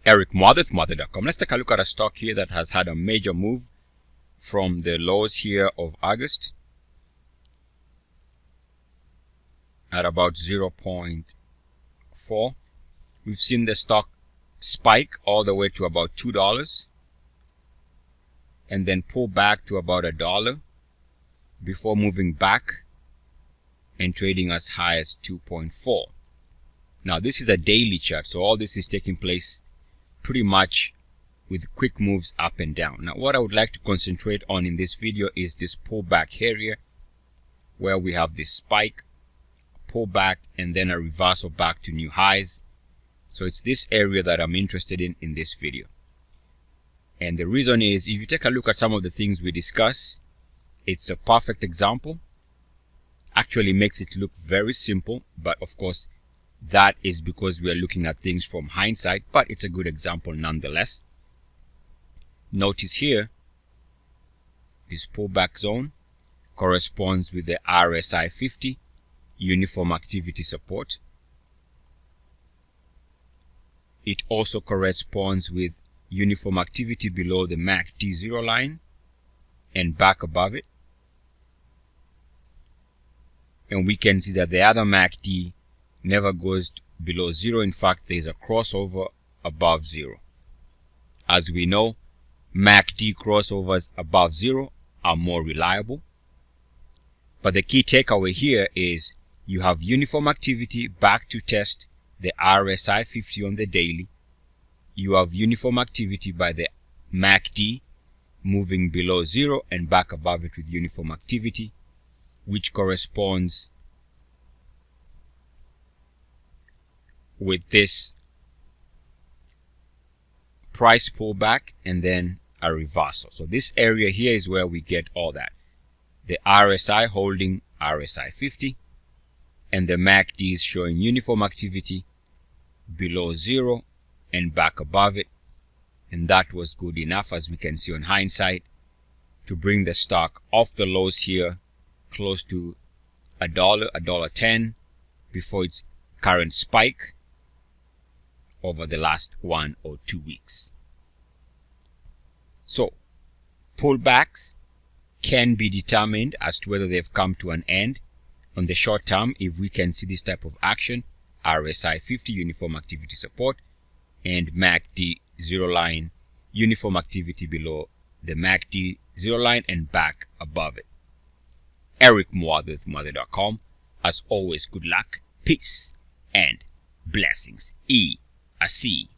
Eric Mother, Mother.com. Let's take a look at a stock here that has had a major move from the lows here of August at about 0.4. We've seen the stock spike all the way to about $2 and then pull back to about $1 before moving back and trading as high as 2.4. Now this is a daily chart, so all this is taking place pretty much with quick moves up and down. Now what I would like to concentrate on in this video is this pullback area where we have this spike, pullback, and then a reversal back to new highs. So it's this area that I'm interested in this video. And the reason is, if you take a look at some of the things we discuss, it's a perfect example. Actually makes it look very simple, but of course that is because we are looking at things from hindsight, but it's a good example nonetheless. Notice here, this pullback zone corresponds with the RSI 50 uniform activity support. It also corresponds with uniform activity below the MACD 0 line and back above it. And we can see that the other MACD never goes below 0. In fact, there's a crossover above 0. As we know, MACD crossovers above 0 are more reliable. But the key takeaway here is you have uniform activity back to test the RSI 50 on the daily. You have uniform activity by the MACD moving below 0 and back above it with uniform activity, which corresponds with this price pullback and then a reversal. So this area here is where we get all that. The RSI holding RSI 50 and the MACD is showing uniform activity below 0 and back above it. And that was good enough, as we can see on hindsight, to bring the stock off the lows here close to $1, $1.10 before its current spike over the last 1 or 2 weeks. So pullbacks can be determined as to whether they've come to an end on the short term if we can see this type of action, RSI 50 uniform activity support and MACD 0 line uniform activity below the MACD 0 line and back above it. Eric Mother with Mother.com. As always, good luck, peace, and blessings. E-A-C.